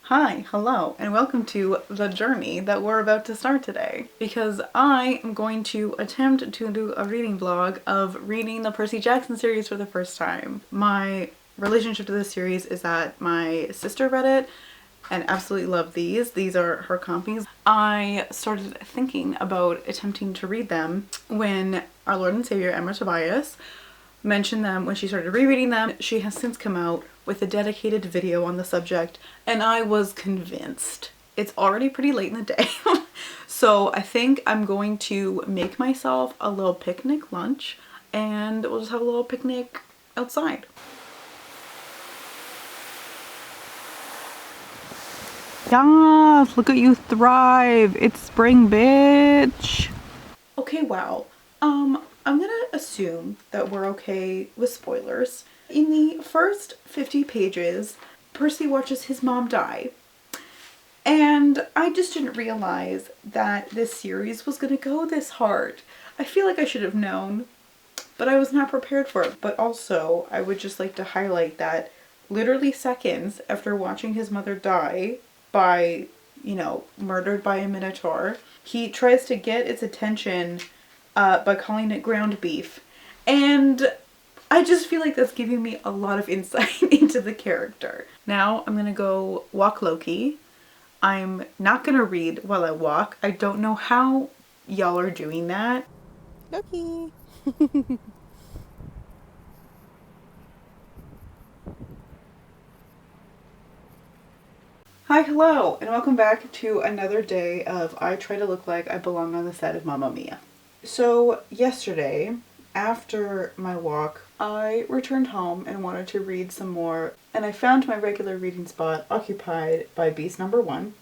Hi, hello, and welcome to the journey that we're about to start today. Because I am going to attempt to do a reading vlog of reading the Percy Jackson series for the first time. My relationship to this series is that my sister read it and absolutely loved these. These are her compies. I started thinking about attempting to read them when our Lord and Savior Emma Tobias mentioned them when she started rereading them. She has since come out with a dedicated video on the subject, and I was convinced. It's already pretty late in the day, so I think I'm going to make myself a little picnic lunch, and we'll just have a little picnic outside. Yes, look at you thrive. It's spring, bitch. Okay, wow. I'm gonna assume that we're okay with spoilers. In the first 50 pages, Percy watches his mom die. And I just didn't realize that this series was gonna go this hard. I feel like I should have known, but I was not prepared for it. But also, I would just like to highlight that literally seconds after watching his mother die by, murdered by a minotaur, he tries to get its attention by calling it ground beef. And I just feel like that's giving me a lot of insight into the character. Now I'm gonna go walk Loki. I'm not gonna read while I walk. I don't know how y'all are doing that. Loki. Hi, hello, and welcome back to another day of I Try to Look Like I Belong on the Set of Mamma Mia. So yesterday, after my walk, I returned home and wanted to read some more, and I found my regular reading spot occupied by Beast number 1.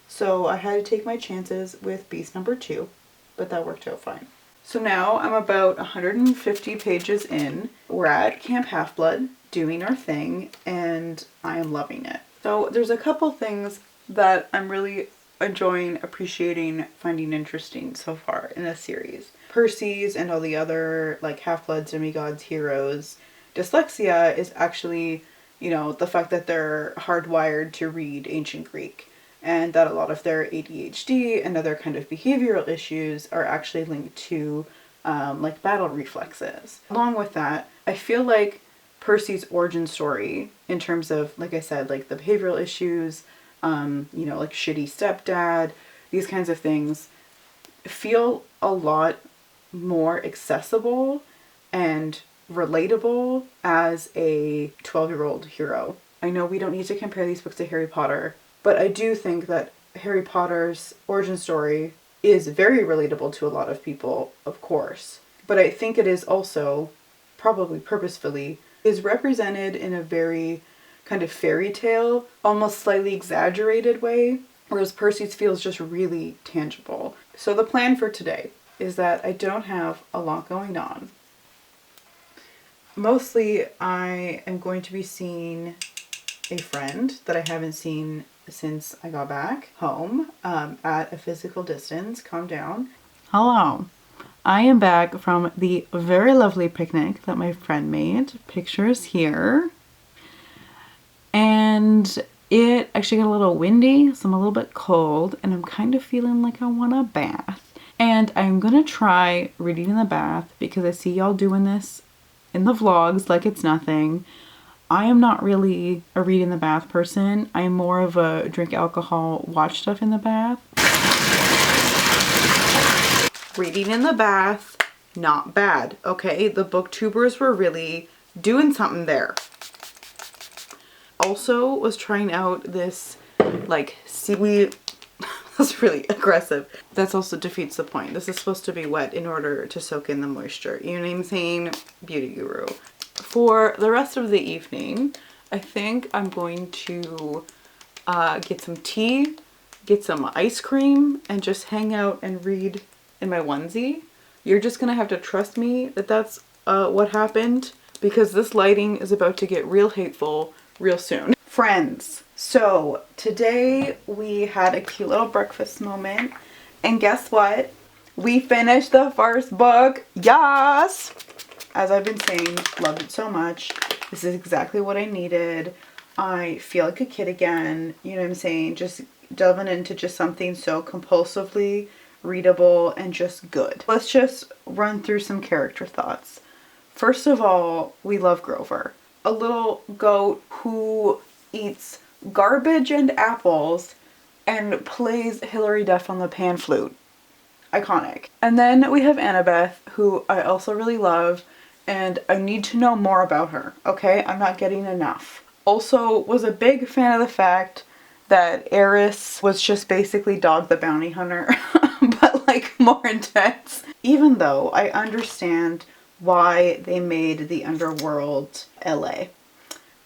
So I had to take my chances with Beast number 2, but that worked out fine. So now I'm about 150 pages in. We're at Camp Half-Blood, doing our thing, and I am loving it. So there's a couple things that I'm really enjoying, appreciating, finding interesting so far in this series. Percy's and all the other half-bloods, demigods, heroes. Dyslexia is actually, the fact that they're hardwired to read ancient Greek, and that a lot of their ADHD and other kind of behavioral issues are actually linked to battle reflexes. Along with that, I feel like Percy's origin story in terms of, like I said, the behavioral issues, shitty stepdad, these kinds of things feel a lot more accessible and relatable as a 12-year-old hero. I know we don't need to compare these books to Harry Potter, but I do think that Harry Potter's origin story is very relatable to a lot of people, of course. But I think it is also, probably purposefully, is represented in a very kind of fairy tale, almost slightly exaggerated way, whereas Percy's feels just really tangible. So the plan for today is that I don't have a lot going on. Mostly I am going to be seeing a friend that I haven't seen since I got back home at a physical distance. Calm down. Hello. I am back from the very lovely picnic that my friend made. Pictures here. And it actually got a little windy, so I'm a little bit cold, and I'm kind of feeling like I want a bath. And I'm gonna try reading in the bath because I see y'all doing this in the vlogs like it's nothing. I am not really a read in the bath person. I'm more of a drink alcohol, watch stuff in the bath. Reading in the bath, not bad, okay? The booktubers were really doing something there. Also was trying out this seaweed. That's really aggressive. That's also defeats the point. This is supposed to be wet in order to soak in the moisture. You know what I'm saying? Beauty guru. For the rest of the evening, I think I'm going to get some tea, get some ice cream, and just hang out and read in my onesie. You're just gonna have to trust me that that's what happened, because this lighting is about to get real hateful real soon. Friends, so today we had a cute little breakfast moment, and guess what? We finished the first book. Yes! As I've been saying, loved it so much. This is exactly what I needed. I feel like a kid again, you know what I'm saying? Just delving into just something so compulsively readable and just good. Let's just run through some character thoughts. First of all, we love Grover, a little goat who eats garbage and apples and plays Hilary Duff on the pan flute. Iconic. And then we have Annabeth, who I also really love, and I need to know more about her, okay? I'm not getting enough. Also, was a big fan of the fact that Eris was just basically Dog the Bounty Hunter, but like more intense. Even though I understand why they made the underworld LA.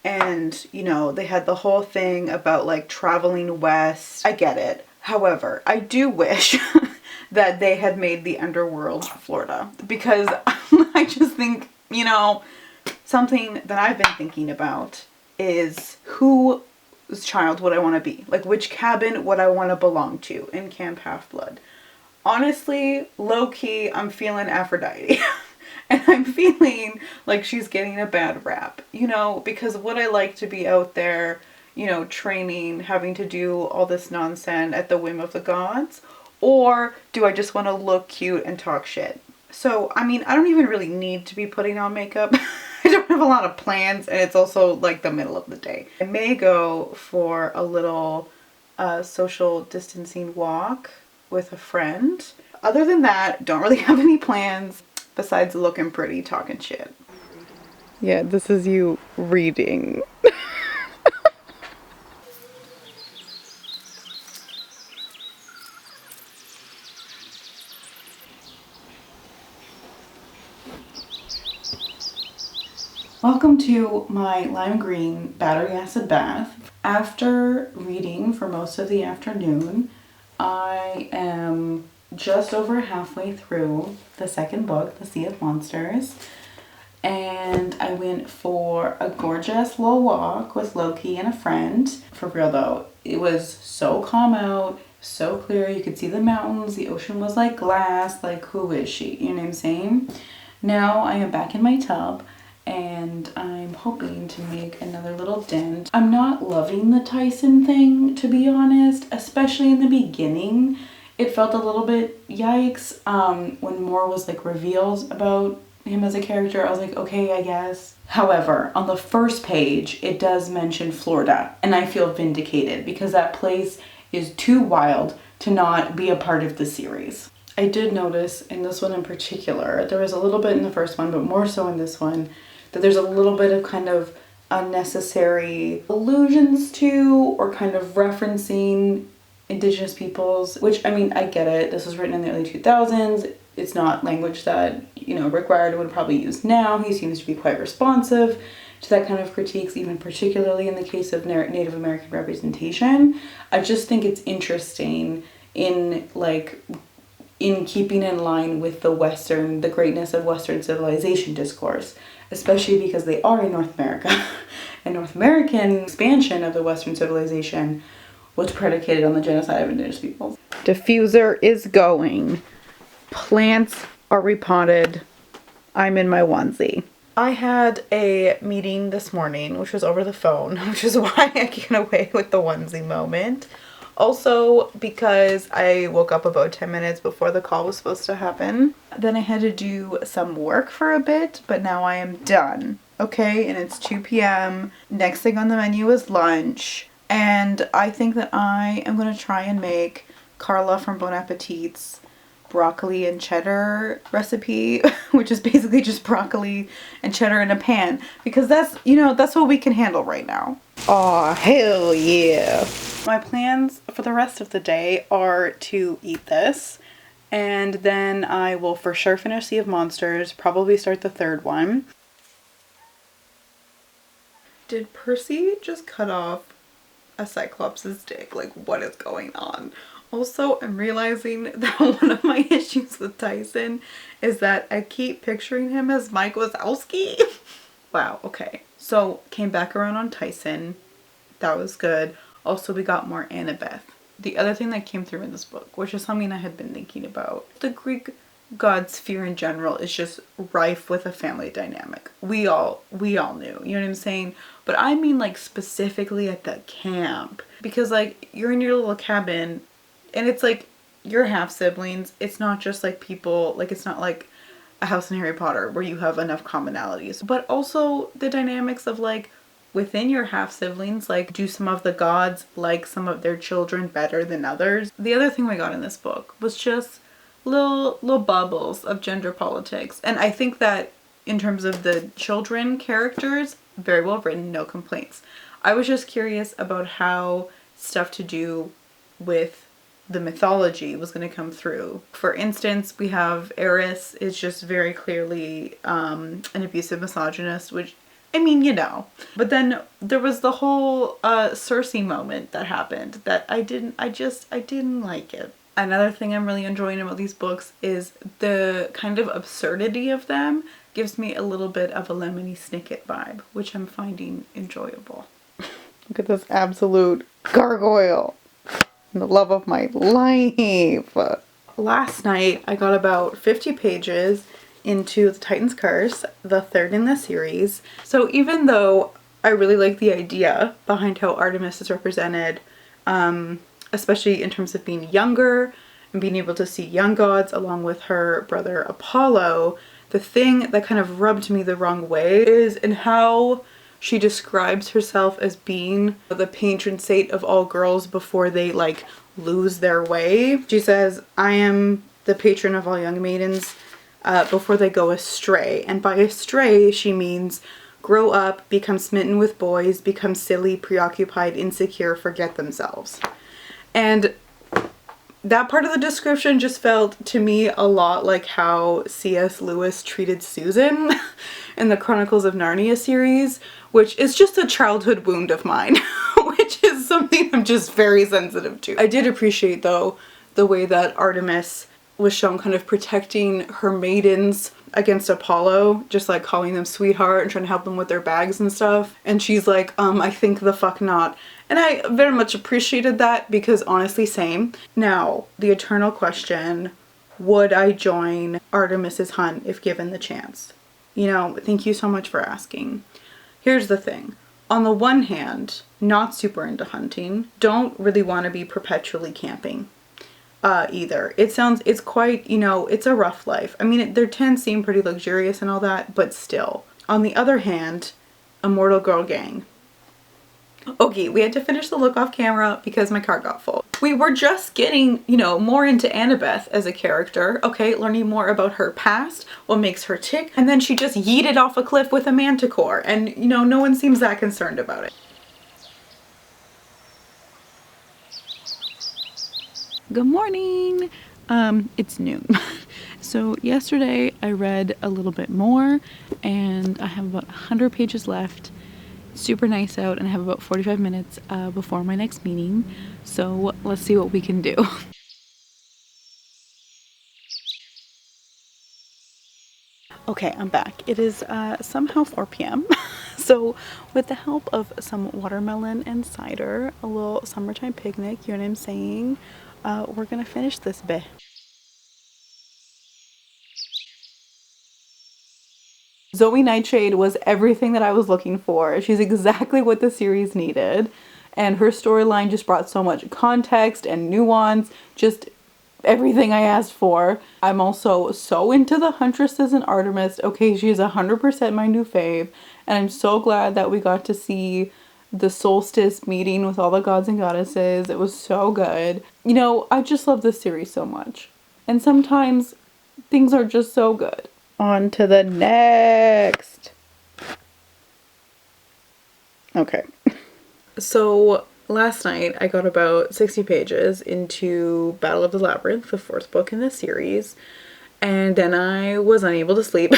And, you know, they had the whole thing about like traveling west. I get it. However, I do wish that they had made the underworld Florida, because I just think, you know, something that I've been thinking about is whose child would I want to be? Like, which cabin would I want to belong to in Camp Half-Blood? Honestly, low-key, I'm feeling Aphrodite. And I'm feeling like she's getting a bad rap, you know, because would I like to be out there, you know, training, having to do all this nonsense at the whim of the gods? Or do I just want to look cute and talk shit? So, I mean, I don't even really need to be putting on makeup. I don't have a lot of plans, and it's also like the middle of the day. I may go for a little social distancing walk with a friend. Other than that, don't really have any plans besides looking pretty, talking shit. Yeah, this is you reading. Welcome to my lime green battery acid bath. After reading for most of the afternoon, I am just over halfway through the second book, The Sea of Monsters, and I went for a gorgeous little walk with Loki and a friend. For real though, it was so calm out, so clear, you could see the mountains, the ocean was like glass, like who is she, you know what I'm saying? Now I am back in my tub, and I'm hoping to make another little dent. I'm not loving the Tyson thing, to be honest, especially in the beginning. It felt a little bit yikes when more was like revealed about him as a character. I was like, okay, I guess. However, on the first page, it does mention Florida, and I feel vindicated because that place is too wild to not be a part of the series. I did notice in this one in particular, there was a little bit in the first one, but more so in this one, that there's a little bit of kind of unnecessary allusions to or kind of referencing indigenous peoples, which, I mean, I get it. This was written in the early 2000s. It's not language that, you know, Rick Riordan would probably use now. He seems to be quite responsive to that kind of critiques, even particularly in the case of Native American representation. I just think it's interesting in keeping in line with the greatness of Western civilization discourse, especially because they are in North America. And North American expansion of the Western civilization was predicated on the genocide of indigenous peoples. Diffuser is going. Plants are repotted. I'm in my onesie. I had a meeting this morning, which was over the phone, which is why I get away with the onesie moment. Also, because I woke up about 10 minutes before the call was supposed to happen. Then I had to do some work for a bit, but now I am done. Okay, and it's 2 p.m. Next thing on the menu is lunch. And I think that I am going to try and make Carla from Bon Appetit's broccoli and cheddar recipe, which is basically just broccoli and cheddar in a pan, because that's, you know, that's what we can handle right now. Aw, hell yeah. My plans for the rest of the day are to eat this, and then I will for sure finish Sea of Monsters, probably start the third one. Did Percy just cut off a Cyclops' dick? Like, what is going on? Also, I'm realizing that one of my issues with Tyson is that I keep picturing him as Mike Wazowski. Wow, okay. So, came back around on Tyson. That was good. Also, we got more Annabeth. The other thing that came through in this book, which is something I had been thinking about, the Greek God's sphere in general is just rife with a family dynamic. We all knew, you know what I'm saying? But I mean like specifically at the camp, because like you're in your little cabin and it's like your half siblings. It's not just like people, like it's not like a house in Harry Potter where you have enough commonalities, but also the dynamics of like within your half siblings, like do some of the gods like some of their children better than others? The other thing we got in this book was just little bubbles of gender politics. And I think that in terms of the children characters, very well written, no complaints. I was just curious about how stuff to do with the mythology was going to come through. For instance, we have Eris is just very clearly an abusive misogynist, which, I mean, you know. But then there was the whole Cersei moment that happened that I didn't like it. Another thing I'm really enjoying about these books is the kind of absurdity of them gives me a little bit of a Lemony Snicket vibe, which I'm finding enjoyable. Look at this absolute gargoyle. The love of my life. Last night I got about 50 pages into The Titan's Curse, the third in the series. So even though I really like the idea behind how Artemis is represented, especially in terms of being younger and being able to see young gods along with her brother Apollo, the thing that kind of rubbed me the wrong way is in how she describes herself as being the patron saint of all girls before they like lose their way. She says, I am the patron of all young maidens before they go astray. And by astray, she means grow up, become smitten with boys, become silly, preoccupied, insecure, forget themselves. And that part of the description just felt to me a lot like how C.S. Lewis treated Susan in the Chronicles of Narnia series, which is just a childhood wound of mine, which is something I'm just very sensitive to. I did appreciate though the way that Artemis was shown kind of protecting her maidens against Apollo, just like calling them sweetheart and trying to help them with their bags and stuff. And she's like, I think the fuck not. And I very much appreciated that because honestly, same. Now, the eternal question, would I join Artemis's hunt if given the chance? You know, thank you so much for asking. Here's the thing. On the one hand, not super into hunting, don't really want to be perpetually camping either. It's quite, you know, it's a rough life. I mean, their tents seem pretty luxurious and all that, but still. On the other hand, Immortal Girl Gang. Okay, we had to finish the look off camera because my car got full. We were just getting, you know, more into Annabeth as a character, okay, learning more about her past, what makes her tick, and then she just yeeted off a cliff with a manticore, and, you know, no one seems that concerned about it. Good morning! It's noon. So yesterday I read a little bit more, and I have about 100 pages left. Super nice out, and I have about 45 minutes before my next meeting, so let's see what we can do. Okay, I'm back. It is somehow 4 p.m. So with the help of some watermelon and cider, a little summertime picnic, you know what I'm saying, we're gonna finish this bit. Zoe Nightshade was everything that I was looking for. She's exactly what the series needed. And her storyline just brought so much context and nuance, just everything I asked for. I'm also so into the Huntresses and Artemis. Okay, she is 100% my new fave. And I'm so glad that we got to see the solstice meeting with all the gods and goddesses. It was so good. You know, I just love this series so much. And sometimes things are just so good. On to the next. Okay. So last night I got about 60 pages into Battle of the Labyrinth, the fourth book in the series, and then I was unable to sleep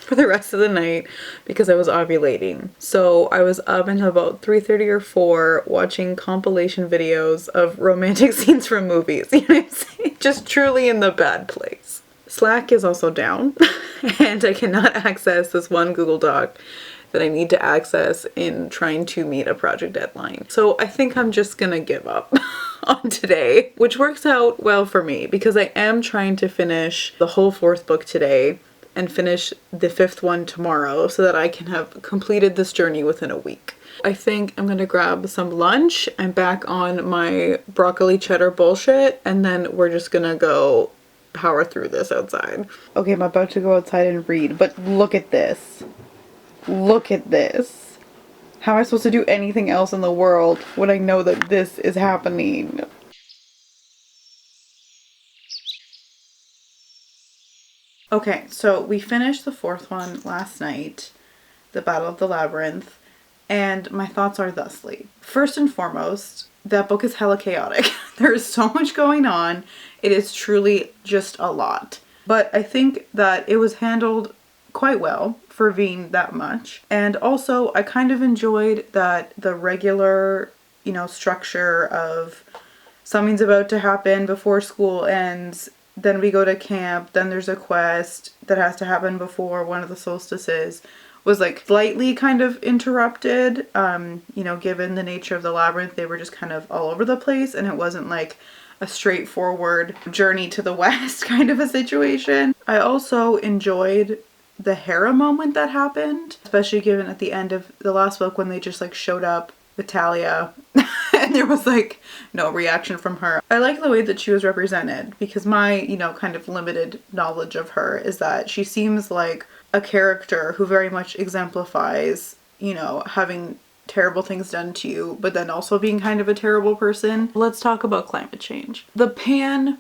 for the rest of the night because I was ovulating. So I was up until about 3:30 or 4 watching compilation videos of romantic scenes from movies. You know what I'm saying? Just truly in the bad place. Slack is also down and I cannot access this one Google Doc that I need to access in trying to meet a project deadline. So I think I'm just gonna give up. on today, which works out well for me because I am trying to finish the whole 4th book today and finish the 5th one tomorrow so that I can have completed this journey within a week. I think I'm gonna grab some lunch. I'm back on my broccoli cheddar bullshit, and then we're just gonna go power through this outside. Okay, I'm about to go outside and read, but look at this. Look at this. How am I supposed to do anything else in the world when I know that this is happening? Okay, so we finished the 4th one last night, The Battle of the Labyrinth. And my thoughts are thusly. First and foremost, that book is hella chaotic. There is so much going on. It is truly just a lot. But I think that it was handled quite well for being that much. And also, I kind of enjoyed that the regular, structure of something's about to happen before school ends. Then we go to camp. Then there's a quest that has to happen before one of the solstices. Was like slightly kind of interrupted, given the nature of the labyrinth. They were just kind of all over the place, and it wasn't like a straightforward journey to the west kind of a situation. I also enjoyed the Hera moment that happened, especially given at the end of the last book when they just like showed up with Talia and there was like no reaction from her. I like the way that she was represented because my, kind of limited knowledge of her is that she seems like a character who very much exemplifies, having terrible things done to you, but then also being kind of a terrible person. Let's talk about climate change. The Pan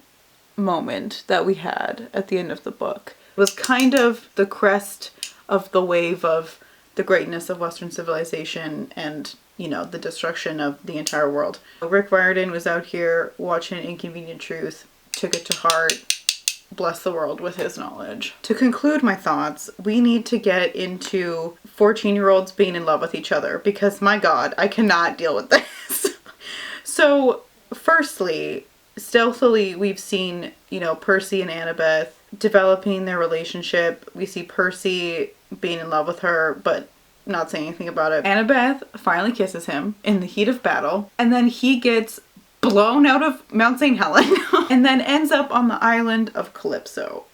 moment that we had at the end of the book was kind of the crest of the wave of the greatness of Western civilization and, the destruction of the entire world. Rick Riordan was out here watching Inconvenient Truth, took it to heart, bless the world with his knowledge. To conclude my thoughts, we need to get into 14-year-olds being in love with each other because my God, I cannot deal with this. So firstly, stealthily, we've seen, Percy and Annabeth developing their relationship. We see Percy being in love with her, but not saying anything about it. Annabeth finally kisses him in the heat of battle, and then he gets blown out of Mount St. Helen and then ends up on the island of Calypso.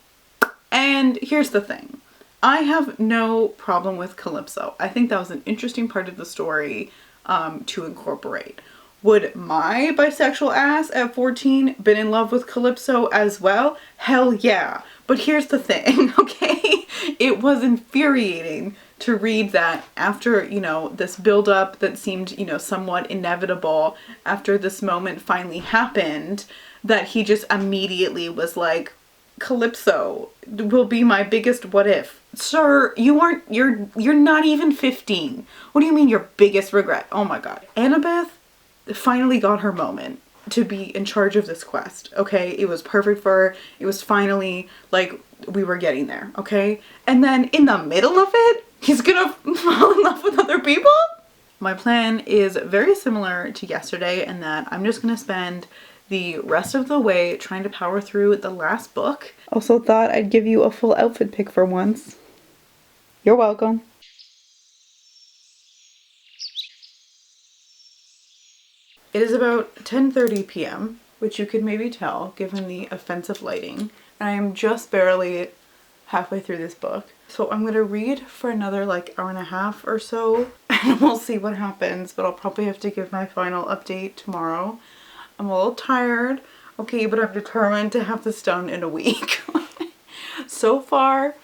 And here's the thing. I have no problem with Calypso. I think that was an interesting part of the story to incorporate. Would my bisexual ass at 14 been in love with Calypso as well? Hell yeah. But here's the thing, okay? It was infuriating to read that after, this buildup that seemed, somewhat inevitable, after this moment finally happened, that he just immediately was like, Calypso will be my biggest what if. Sir, you're not even 15. What do you mean your biggest regret? Oh my God. Annabeth finally got her moment to be in charge of this quest, okay? It was perfect for her. It was finally like we were getting there, okay? And then in the middle of it, he's gonna fall in love with other people? My plan is very similar to yesterday in that I'm just gonna spend the rest of the way trying to power through the last book. Also thought I'd give you a full outfit pick for once. You're welcome. It is about 10:30 p.m., which you could maybe tell given the offensive lighting. And I am just barely halfway through this book. So I'm going to read for another like hour and a half or so and we'll see what happens. But I'll probably have to give my final update tomorrow. I'm a little tired, okay, but I'm determined to have this done in a week. So far,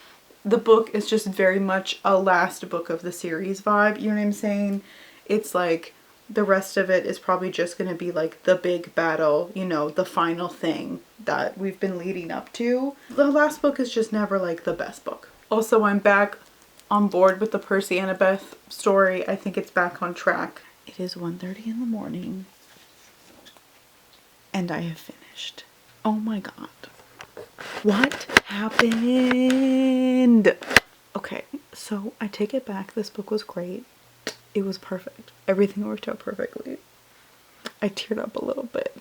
the book is just very much a last book of the series vibe, you know what I'm saying? It's like the rest of it is probably just going to be like the big battle, the final thing that we've been leading up to. The last book is just never like the best book. Also, I'm back on board with the Percy Annabeth story. I think it's back on track. It is 1:30 in the morning and I have finished. Oh my God. What happened? Okay, so I take it back. This book was great. It was perfect. Everything worked out perfectly. I teared up a little bit.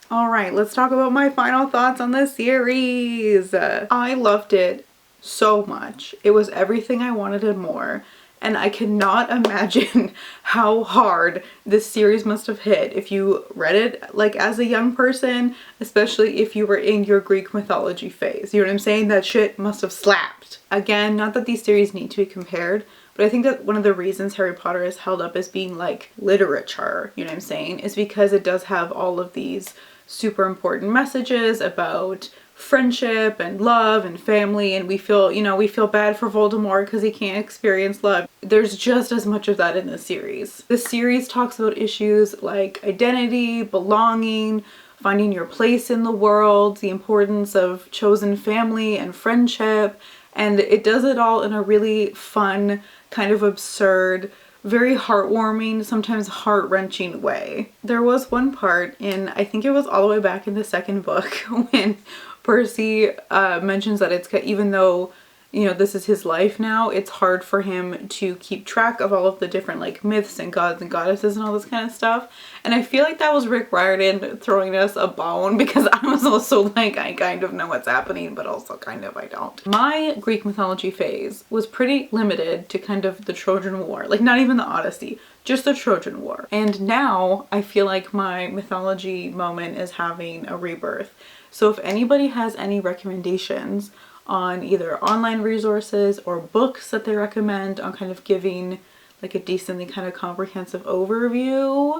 All right, let's talk about my final thoughts on the series. I loved it so much. It was everything I wanted and more. And I cannot imagine how hard this series must have hit if you read it like as a young person, especially if you were in your Greek mythology phase. You know what I'm saying? That shit must have slapped. Again, not that these series need to be compared, but I think that one of the reasons Harry Potter is held up as being like literature, you know what I'm saying, is because it does have all of these super important messages about friendship and love and family, and we feel, you know, we feel bad for Voldemort because he can't experience love. There's just as much of that in this series. The series talks about issues like identity, belonging, finding your place in the world, the importance of chosen family and friendship, and it does it all in a really fun, kind of absurd, very heartwarming, sometimes heart-wrenching way. There was one part in, I think it was all the way back in the second book, when Percy mentions that it's, even though, you know, this is his life now, it's hard for him to keep track of all of the different like myths and gods and goddesses and all this kind of stuff. And I feel like that was Rick Riordan throwing us a bone, because I was also like, I kind of know what's happening, but also kind of I don't. My Greek mythology phase was pretty limited to kind of the Trojan War, like not even the Odyssey, just the Trojan War. And now I feel like my mythology moment is having a rebirth. So if anybody has any recommendations on either online resources or books that they recommend on kind of giving like a decently kind of comprehensive overview,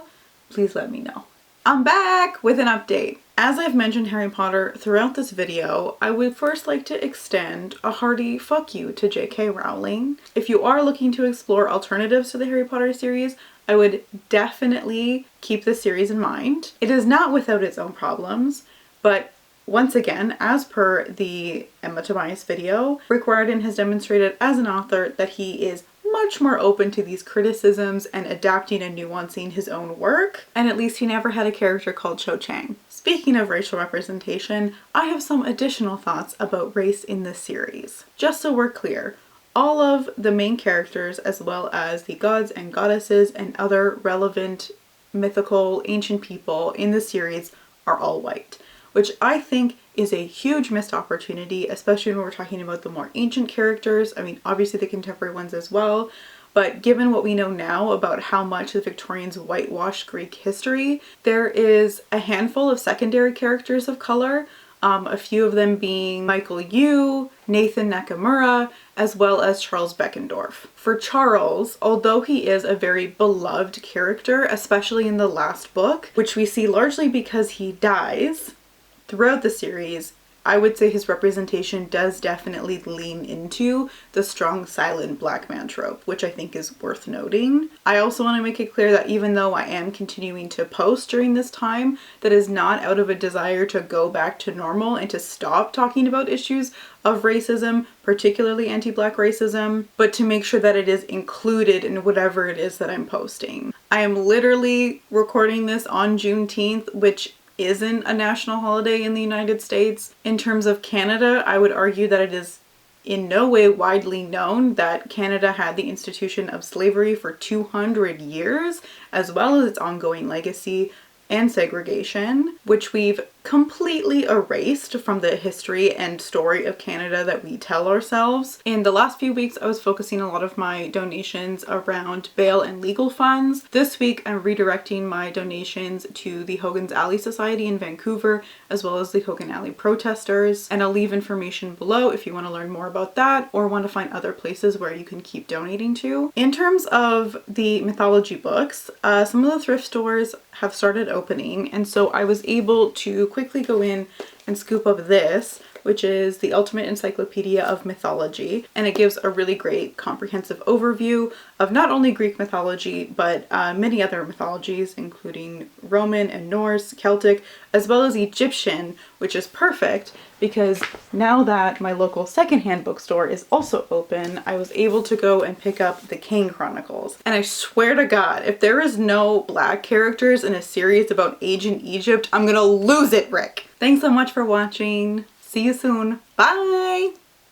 please let me know. I'm back with an update. As I've mentioned Harry Potter throughout this video, I would first like to extend a hearty fuck you to J.K. Rowling. If you are looking to explore alternatives to the Harry Potter series, I would definitely keep this series in mind. It is not without its own problems, but once again, as per the Emma Tobias video, Rick Riordan has demonstrated as an author that he is much more open to these criticisms and adapting and nuancing his own work, and at least he never had a character called Cho Chang. Speaking of racial representation, I have some additional thoughts about race in this series. Just so we're clear, all of the main characters, as well as the gods and goddesses and other relevant mythical ancient people in the series, are all white, which I think is a huge missed opportunity, especially when we're talking about the more ancient characters. I mean, obviously the contemporary ones as well, but given what we know now about how much the Victorians whitewashed Greek history, there is a handful of secondary characters of color, a few of them being Michael Yu, Nathan Nakamura, as well as Charles Beckendorf. For Charles, although he is a very beloved character, especially in the last book, which we see largely because he dies, throughout the series, I would say his representation does definitely lean into the strong silent black man trope, which I think is worth noting. I also want to make it clear that even though I am continuing to post during this time, that is not out of a desire to go back to normal and to stop talking about issues of racism, particularly anti-black racism, but to make sure that it is included in whatever it is that I'm posting. I am literally recording this on Juneteenth, which isn't a national holiday in the United States. In terms of Canada, I would argue that it is in no way widely known that Canada had the institution of slavery for 200 years, as well as its ongoing legacy and segregation, which we've completely erased from the history and story of Canada that we tell ourselves. In the last few weeks, I was focusing a lot of my donations around bail and legal funds. This week, I'm redirecting my donations to the Hogan's Alley Society in Vancouver, as well as the Hogan Alley protesters. And I'll leave information below if you want to learn more about that or want to find other places where you can keep donating to. In terms of the mythology books, some of the thrift stores have started opening, and so I was able to quickly go in and scoop up this, which is the Ultimate Encyclopedia of Mythology, and it gives a really great comprehensive overview of not only Greek mythology, but many other mythologies, including Roman and Norse, Celtic, as well as Egyptian, which is perfect because now that my local secondhand bookstore is also open, I was able to go and pick up the Kane Chronicles. And I swear to God, if there is no black characters in a series about ancient Egypt, I'm gonna lose it, Rick. Thanks so much for watching. See you soon. Bye!